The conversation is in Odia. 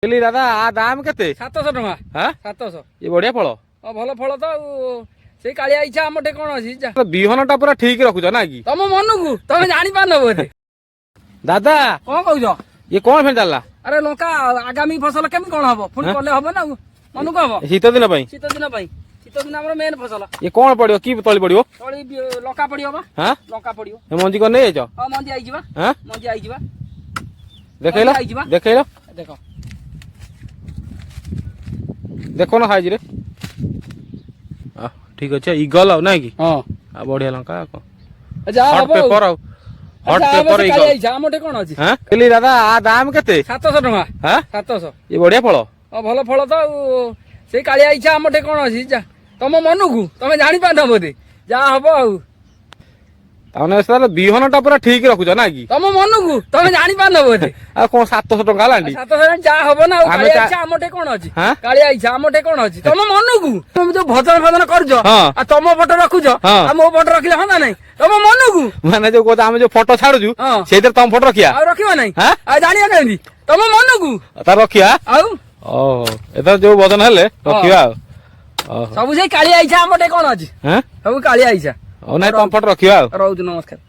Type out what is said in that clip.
କହିଲି ଦାଦା ଆ ଦାମ କେତେ? 700 ଟଙ୍କା। ହାଁ 700। ଏ ବଢିଆ ଫଳ। ଭଲ ଫଳ ତ ଆଉ ସେଇ କାଳିଆ ଇଚ୍ଛା ଆମ ଟେ କଣ ଅଛି ଯା। ବିହନ ଟା ପୁରା ଠିକ ରଖୁଛ ନା କି? ତମ ମନକୁ ତମେ ଜାଣିପାରୁନ ବୋଧେ। ଦାଦା କଣ କହୁଛ? ଇଏ କଣ ଫେର ଚାଲିଲା? ଆରେ ଲଙ୍କା ଆଗାମୀ ଫସଲ କେମିତି କଣ ହବ ପୁଣି କଲେ ହବ ନା ମନକୁ ହବ। ଶୀତ ଦିନ ପାଇଁ? ଶୀତ ଦିନ ପାଇଁ। ଶୀତ ଦିନ ଆମର ମେନ୍ ଫସଲ। ଇଏ କଣ ପଡିବ? କି ତଳି ପଡିବ? ତଳି ଲଙ୍କା ପଡିବ ବା। ହାଁ ଲଙ୍କା ପଡିବ। ଏ ମଞ୍ଜି କଣ ନେଇଯାଇଛ? ହଁ ମଞ୍ଜି ଆଇଯିବା। ହାଁ ମଞ୍ଜି ଆଇଯିବା। ଦେଖେଇଲ ଦେଖେଇଲ ଦେଖ ଦେଖୁନ ସାଇଜ ରେ। ଠିକ ଅଛି ଇଗଲ ଆଉ ନାଇଁ କି? ହଁ ଆଉ ବଢିଆ ଲଙ୍କା ଆଉ କଣ ଯାହା ହଟ ହବ ପେପର ଆଉ ହଟ ପେପର ଇଗଲ। ଆମ ଟେ କଣ ଅଛି? ହାଁ କହିଲି ଦାଦା ଆ ଦାମ କେତେ? 700 ଟଙ୍କା। ହାଁ 700। ଏ ବଢିଆ ଫଳ। ଭଲ ଫଳ ତ ଆଉ ସେଇ କାଳିଆ ଇଚ୍ଛା ଆମ ଟେ କଣ ଅଛି ଯା। ତମ ମନକୁ ତମେ ଜାଣିପାରୁନ ବୋଧେ ଯାହା ହବ ଆଉ। ତାମାନେ ବିହନ ଟା ପୁରା ଠିକ ରଖୁଛ ନା କି? ତମ ମନକୁ ତମେ ଜାଣିପାରୁନ ବୋଧେ। ଆଉ କଣ 700 ଟଙ୍କା ହେଲାଣି? 700 ଯାହା ହବ ନା ଆଉ। କାଳିଆ ଇଚ୍ଛା ଆମ ଟେ କଣ ଅଛି? କାଳିଆ ଇଚ୍ଛା ଆମ ଟେ କଣ ଅଛି? ତମ ମନକୁ ତମେ ଯୋଉ ଭଜନ ଫଜନ କରୁଛ ଆଉ ତମ ଫଟୋ ରଖୁଛ ଆଉ ମୋ ଫଟୋ ରଖିଲେ ହନ୍ତା ନାଇଁ? ତମ ମନକୁ ମାନେ ଯୋଉ କହୁଛ ଆମେ ଯୋଉ ଫଟୋ ଛାଡୁଛୁ ସେଇଥିରେ ତମ ଫଟୋ ରଖିବା ଆଉ ରଖିବ ନାଇଁ? ଆଉ ଜାଣିବା କେମିତି? ତମ ମନକୁ ତାର ରଖିବା ଆଉ। ଓହୋ ଏଥର ଯୋଉ ଭଜନ ହେଲେ ରଖିବା ଆଉ। ସବୁ ସେଇ କାଳିଆ ଇଚ୍ଛା ଆମ ଟେ କଣ ଅଛି? ସବୁ କାଳିଆ ଇଚ୍ଛା। ହଉ ନାଇଁ ତମ ଫଟୋ ରଖିବା ଆଉ। ରହୁଛୁ ନମସ୍କାର।